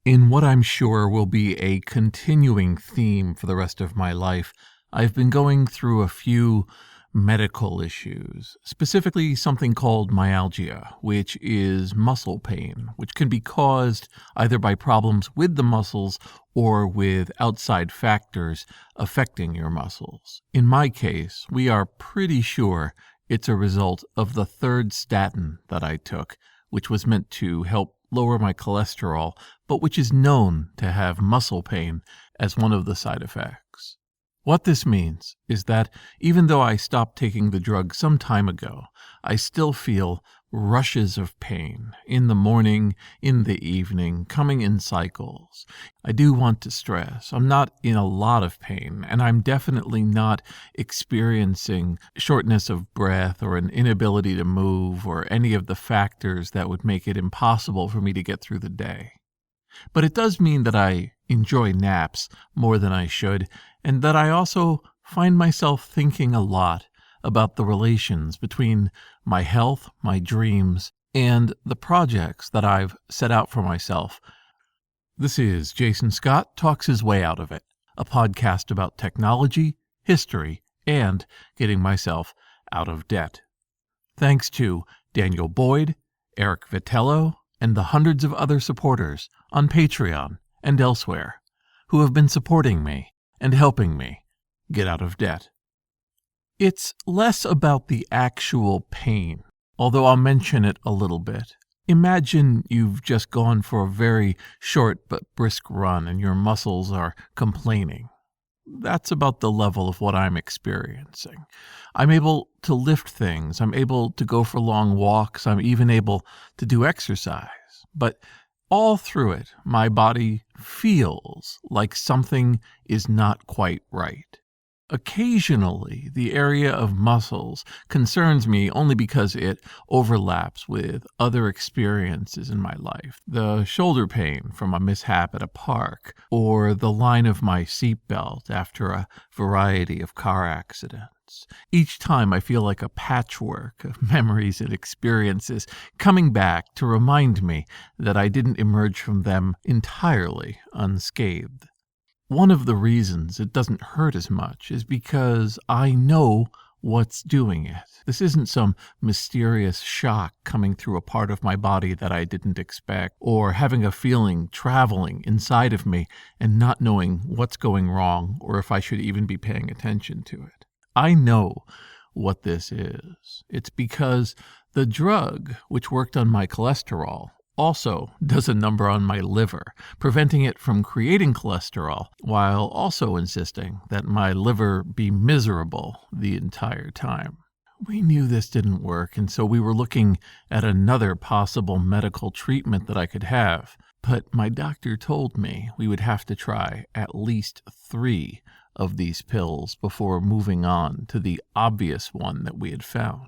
In what I'm sure will be a continuing theme for the rest of my life, I've been going through a few medical issues, specifically something called myalgia, which is muscle pain, which can be caused either by problems with the muscles or with outside factors affecting your muscles. In my case, we are pretty sure it's a result of the third statin that I took, which was meant to help lower my cholesterol, but which is known to have muscle pain as one of the side effects. What this means is that even though I stopped taking the drug some time ago, I still feel rushes of pain in the morning, in the evening, coming in cycles. I do want to stress, I'm not in a lot of pain, and I'm definitely not experiencing shortness of breath or an inability to move or any of the factors that would make it impossible for me to get through the day. But it does mean that I enjoy naps more than I should, and that I also find myself thinking a lot about the relations between my health, my dreams, and the projects that I've set out for myself. This is Jason Scott Talks His Way Out of It, a podcast about technology, history, and getting myself out of debt. Thanks to Daniel Boyd, Eric Vitello, and the hundreds of other supporters on Patreon and elsewhere who have been supporting me and helping me get out of debt. It's less about the actual pain, although I'll mention it a little bit. Imagine you've just gone for a very short but brisk run and your muscles are complaining. That's about the level of what I'm experiencing. I'm able to lift things. I'm able to go for long walks. I'm even able to do exercise. But all through it, my body feels like something is not quite right. Occasionally, the area of muscles concerns me only because it overlaps with other experiences in my life. The shoulder pain from a mishap at a park, or the line of my seatbelt after a variety of car accidents. Each time I feel like a patchwork of memories and experiences coming back to remind me that I didn't emerge from them entirely unscathed. One of the reasons it doesn't hurt as much is because I know what's doing it. This isn't some mysterious shock coming through a part of my body that I didn't expect, or having a feeling traveling inside of me and not knowing what's going wrong or if I should even be paying attention to it. I know what this is. It's because the drug, which worked on my cholesterol, also does a number on my liver, preventing it from creating cholesterol, while also insisting that my liver be miserable the entire time. We knew this didn't work, and so we were looking at another possible medical treatment that I could have. But my doctor told me we would have to try at least 3 of these pills before moving on to the obvious one that we had found.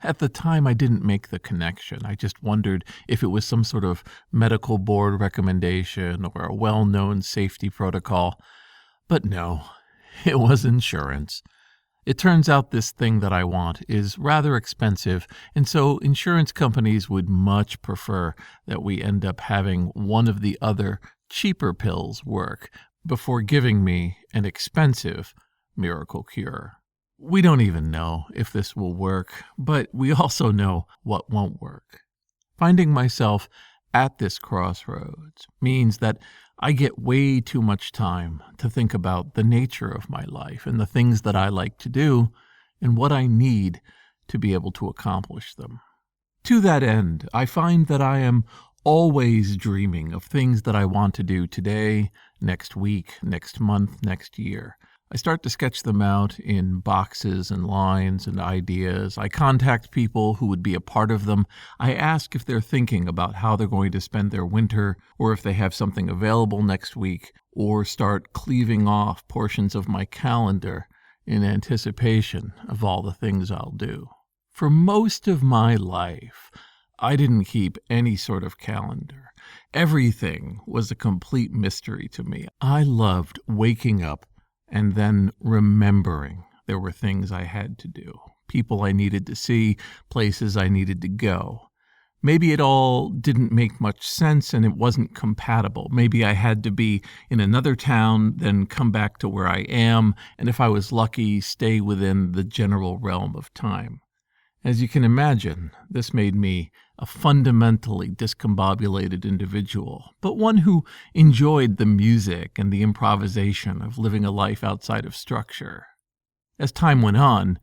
At the time, I didn't make the connection. I just wondered if it was some sort of medical board recommendation or a well-known safety protocol. But no, it was insurance. It turns out this thing that I want is rather expensive, and so insurance companies would much prefer that we end up having one of the other cheaper pills work before giving me an expensive miracle cure. We don't even know if this will work, but we also know what won't work. Finding myself at this crossroads means that I get way too much time to think about the nature of my life and the things that I like to do and what I need to be able to accomplish them. To that end, I find that I am always dreaming of things that I want to do today, next week, next month, next year. I start to sketch them out in boxes and lines and ideas. I contact people who would be a part of them. I ask if they're thinking about how they're going to spend their winter, or if they have something available next week, or start cleaving off portions of my calendar in anticipation of all the things I'll do. For most of my life, I didn't keep any sort of calendar. Everything was a complete mystery to me. I loved waking up and then remembering there were things I had to do, people I needed to see, places I needed to go. Maybe it all didn't make much sense and it wasn't compatible. Maybe I had to be in another town, then come back to where I am, and if I was lucky, stay within the general realm of time. As you can imagine, this made me a fundamentally discombobulated individual, but one who enjoyed the music and the improvisation of living a life outside of structure. As time went on,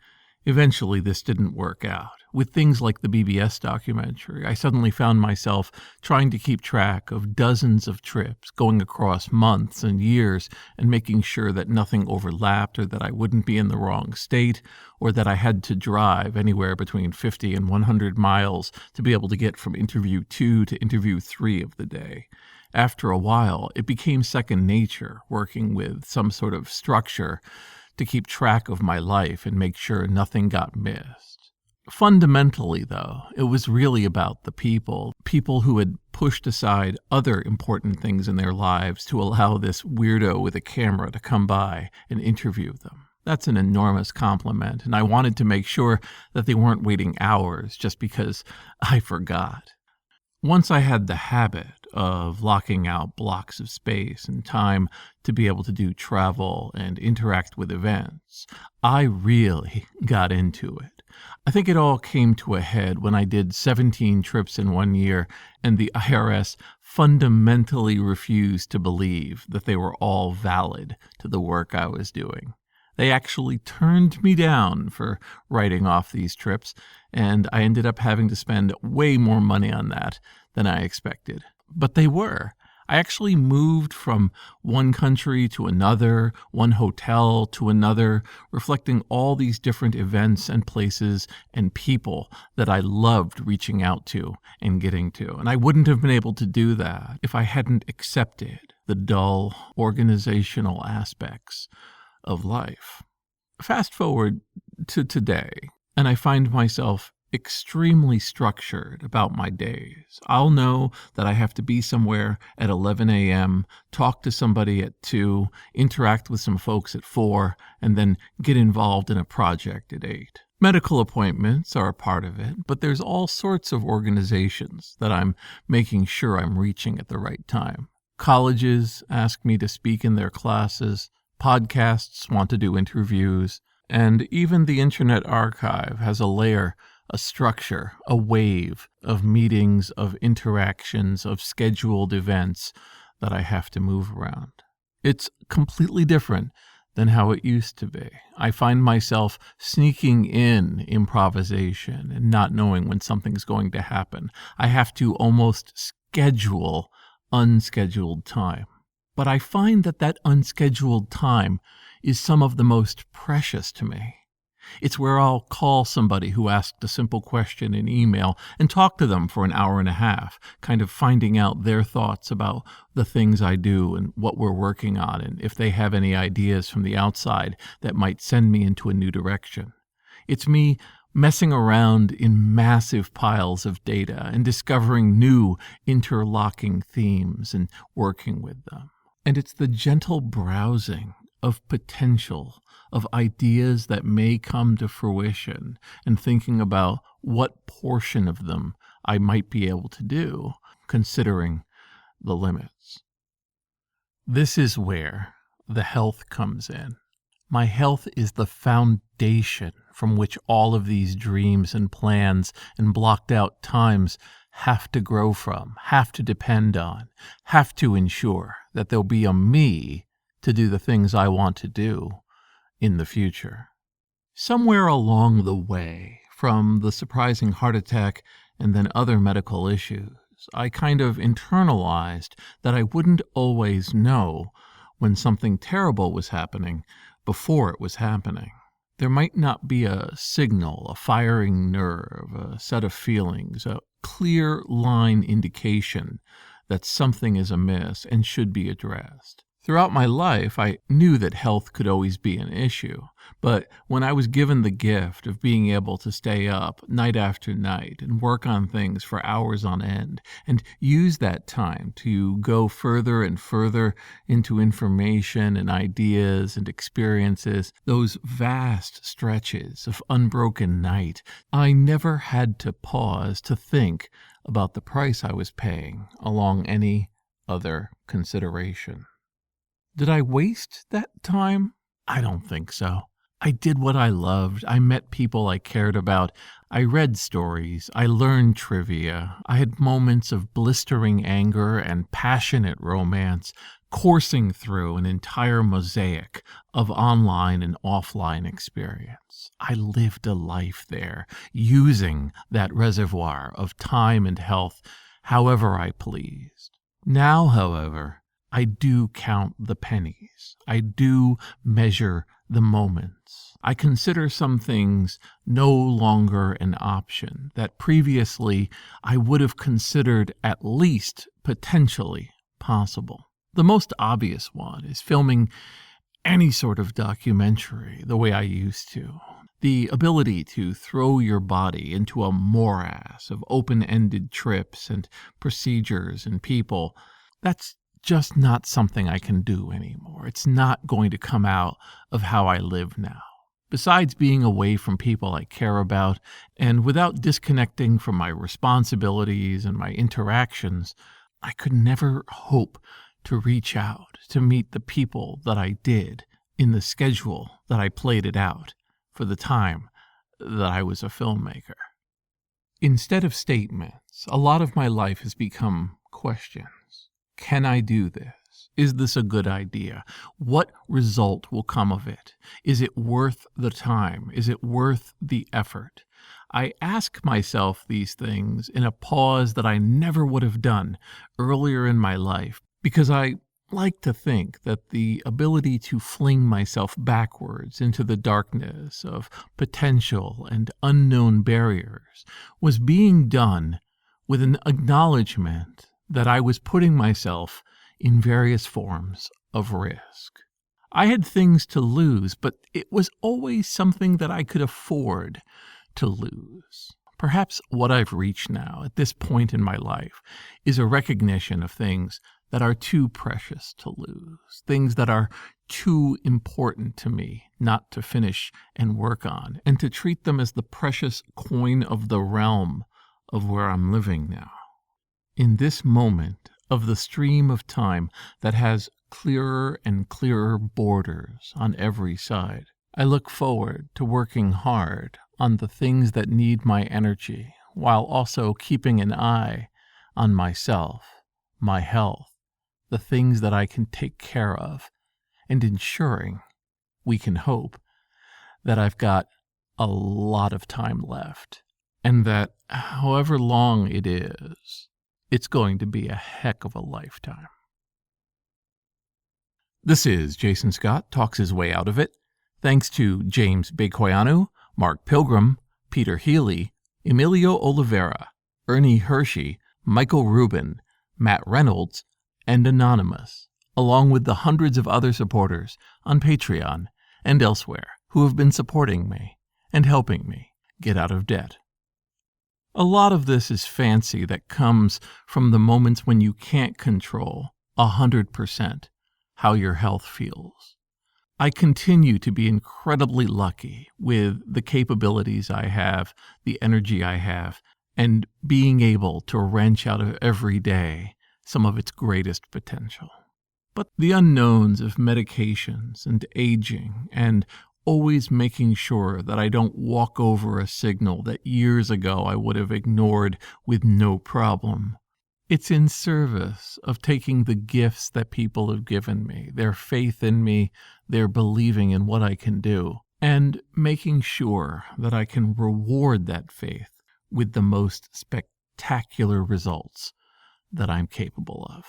eventually this didn't work out. With things like the BBS documentary, I suddenly found myself trying to keep track of dozens of trips, going across months and years, and making sure that nothing overlapped or that I wouldn't be in the wrong state, or that I had to drive anywhere between 50 and 100 miles to be able to get from interview 2 to interview 3 of the day. After a while, it became second nature, working with some sort of structure to keep track of my life and make sure nothing got missed. Fundamentally, though, it was really about the people who had pushed aside other important things in their lives to allow this weirdo with a camera to come by and interview them. That's an enormous compliment, and I wanted to make sure that they weren't waiting hours just because I forgot. Once I had the habit of locking out blocks of space and time to be able to do travel and interact with events, I really got into it. I think it all came to a head when I did 17 trips in 1 year, and the IRS fundamentally refused to believe that they were all valid to the work I was doing. They actually turned me down for writing off these trips, and I ended up having to spend way more money on that than I expected. But they were. I actually moved from one country to another, one hotel to another, reflecting all these different events and places and people that I loved reaching out to and getting to. And I wouldn't have been able to do that if I hadn't accepted the dull organizational aspects of life. Fast forward to today, and I find myself extremely structured about my days. I'll know that I have to be somewhere at 11 a.m., talk to somebody at 2, interact with some folks at 4, and then get involved in a project at 8. Medical appointments are a part of it, but there's all sorts of organizations that I'm making sure I'm reaching at the right time. Colleges ask me to speak in their classes, podcasts want to do interviews, and even the Internet Archive has a layer, a structure, a wave of meetings, of interactions, of scheduled events that I have to move around. It's completely different than how it used to be. I find myself sneaking in improvisation and not knowing when something's going to happen. I have to almost schedule unscheduled time. But I find that unscheduled time is some of the most precious to me. It's where I'll call somebody who asked a simple question in email and talk to them for an hour and a half, kind of finding out their thoughts about the things I do and what we're working on, and if they have any ideas from the outside that might send me into a new direction. It's me messing around in massive piles of data and discovering new interlocking themes and working with them. And it's the gentle browsing of potential, of ideas that may come to fruition, and thinking about what portion of them I might be able to do, considering the limits. This is where the health comes in. My health is the foundation from which all of these dreams and plans and blocked out times have to grow from, have to depend on, have to ensure that there'll be a me to do the things I want to do in the future. Somewhere along the way, from the surprising heart attack and then other medical issues, I kind of internalized that I wouldn't always know when something terrible was happening before it was happening. There might not be a signal, a firing nerve, a set of feelings, a clear line indication that something is amiss and should be addressed. Throughout my life, I knew that health could always be an issue, but when I was given the gift of being able to stay up night after night and work on things for hours on end, and use that time to go further and further into information and ideas and experiences, those vast stretches of unbroken night, I never had to pause to think about the price I was paying along any other consideration. Did I waste that time? I don't think so. I did what I loved. I met people I cared about. I read stories. I learned trivia. I had moments of blistering anger and passionate romance, coursing through an entire mosaic of online and offline experience. I lived a life there, using that reservoir of time and health however I pleased. Now, however, I do count the pennies. I do measure the moments. I consider some things no longer an option that previously I would have considered at least potentially possible. The most obvious one is filming any sort of documentary the way I used to. The ability to throw your body into a morass of open-ended trips and procedures and people, that's just not something I can do anymore. It's not going to come out of how I live now. Besides being away from people I care about, and without disconnecting from my responsibilities and my interactions, I could never hope to reach out to meet the people that I did in the schedule that I played it out for the time that I was a filmmaker. Instead of statements, a lot of my life has become questions. Can I do this? Is this a good idea? What result will come of it? Is it worth the time? Is it worth the effort? I ask myself these things in a pause that I never would have done earlier in my life, because I like to think that the ability to fling myself backwards into the darkness of potential and unknown barriers was being done with an acknowledgement that I was putting myself in various forms of risk. I had things to lose, but it was always something that I could afford to lose. Perhaps what I've reached now, at this point in my life, is a recognition of things that are too precious to lose, things that are too important to me not to finish and work on, and to treat them as the precious coin of the realm of where I'm living now. In this moment of the stream of time that has clearer and clearer borders on every side, I look forward to working hard on the things that need my energy, while also keeping an eye on myself, my health, the things that I can take care of, and ensuring, we can hope, that I've got a lot of time left, and that however long it is, it's going to be a heck of a lifetime. This is Jason Scott Talks His Way Out of It. Thanks to James Bekoyanu, Mark Pilgrim, Peter Healy, Emilio Oliveira, Ernie Hershey, Michael Rubin, Matt Reynolds, and Anonymous, along with the hundreds of other supporters on Patreon and elsewhere who have been supporting me and helping me get out of debt. A lot of this is fancy that comes from the moments when you can't control 100% how your health feels. I continue to be incredibly lucky with the capabilities I have, the energy I have, and being able to wrench out of every day some of its greatest potential. But the unknowns of medications and aging and always making sure that I don't walk over a signal that years ago I would have ignored with no problem. It's in service of taking the gifts that people have given me, their faith in me, their believing in what I can do, and making sure that I can reward that faith with the most spectacular results that I'm capable of.